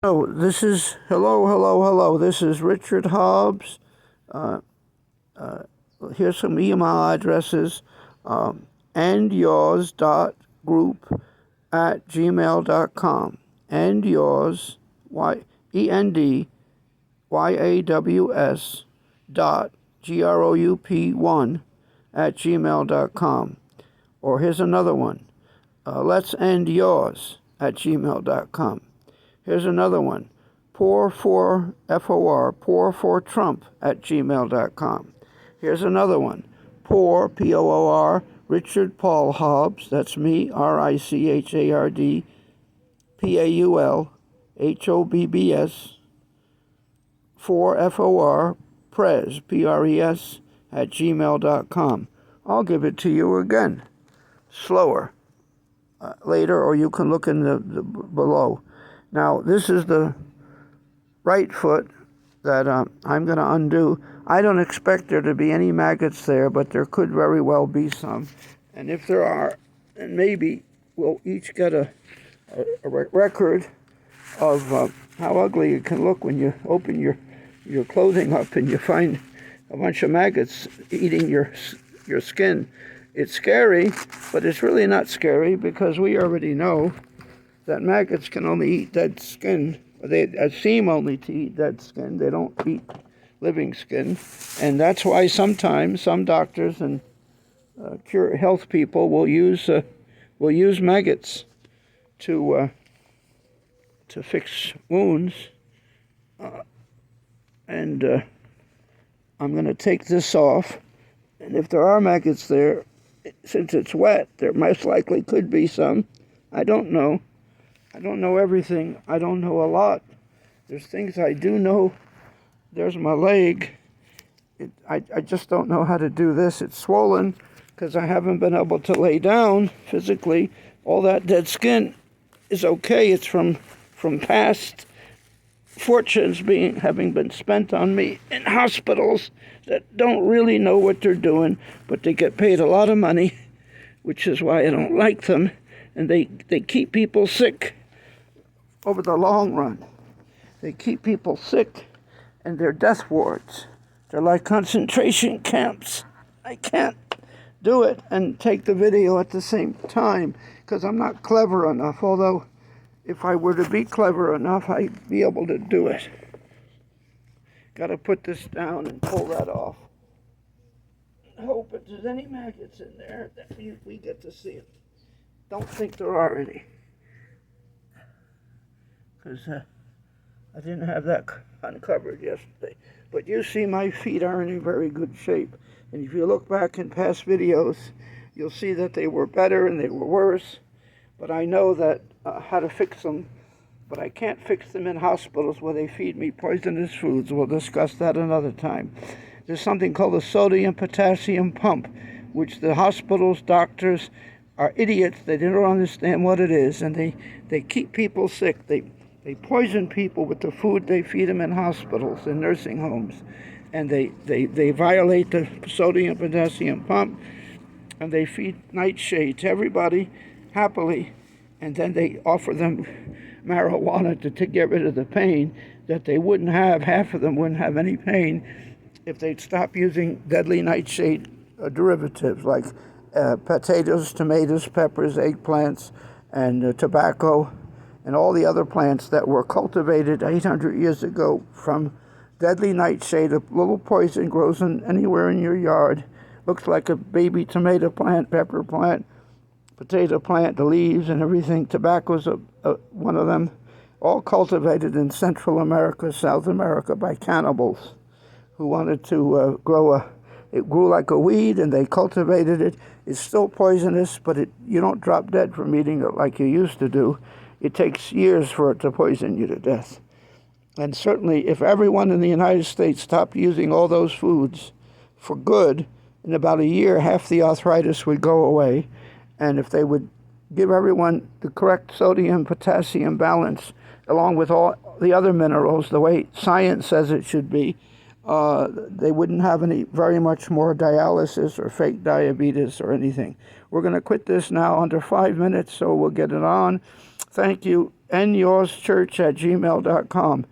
Hello. This is Richard Hobbs. Uh, Here's some email addresses. endyours.group@gmail.com. Endyours, ENDYAWS .GROUP1 @gmail.com. Or here's another one. Let's end yours @gmail.com. Here's another one. Pour for Trump @gmail.com. Here's another one. Poor, Richard Paul Hobbs, that's me, RICHARD PAULHOBBS, Pres, PRES @gmail.com. I'll give it to you again, slower, later, or you can look in the below. Now, this is the right foot that I'm going to undo. I don't expect there to be any maggots there, but there could very well be some. And if there are, then maybe we'll each get a record of how ugly it can look when you open your clothing up and you find a bunch of maggots eating your skin. It's scary, but it's really not scary because we already know that maggots can only eat dead skin. They seem only to eat dead skin. They don't eat living skin. And that's why sometimes some doctors and health people will use maggots to fix wounds. And I'm going to take this off. And if there are maggots there, since it's wet, there most likely could be some. I don't know. I don't know everything. I don't know a lot. There's things I do know. There's my leg. I just don't know how to do this. It's swollen because I haven't been able to lay down physically. All that dead skin is okay. It's from past fortunes having been spent on me in hospitals that don't really know what they're doing, but they get paid a lot of money, which is why I don't like them. And they keep people sick over the long run. They keep people sick, and they're death wards. They're like concentration camps. I can't do it and take the video at the same time because I'm not clever enough, although if I were to be clever enough, I'd be able to do it. Got to put this down and pull that off. Hope if there's any maggots in there that we get to see it. Don't think there are any, because I didn't have that uncovered yesterday. But you see my feet are in very good shape. And if you look back in past videos, you'll see that they were better and they were worse. But I know that how to fix them. But I can't fix them in hospitals where they feed me poisonous foods. We'll discuss that another time. There's something called a sodium-potassium pump, which the hospitals, doctors are idiots. They don't understand what it is, and they keep people sick. They poison people with the food they feed them in hospitals and nursing homes, and they violate the sodium potassium pump, and they feed nightshade to everybody happily, and then they offer them marijuana to get rid of the pain that they wouldn't have. Half of them wouldn't have any pain if they'd stop using deadly nightshade derivatives like potatoes, tomatoes, peppers, eggplants, and tobacco, and all the other plants that were cultivated 800 years ago from deadly nightshade. A little poison grows anywhere in your yard. Looks like a baby tomato plant, pepper plant, potato plant, the leaves and everything. Tobacco's one of them. All cultivated in Central America, South America by cannibals who wanted to it grew like a weed, and they cultivated it. It's still poisonous, but you don't drop dead from eating it like you used to do. It takes years for it to poison you to death. And certainly, if everyone in the United States stopped using all those foods for good, in about a year, half the arthritis would go away. And if they would give everyone the correct sodium-potassium balance, along with all the other minerals, the way science says it should be, they wouldn't have very much more dialysis or fake diabetes or anything. We're going to quit this now under 5 minutes, so we'll get it on. Thank you. andyourschurch@gmail.com.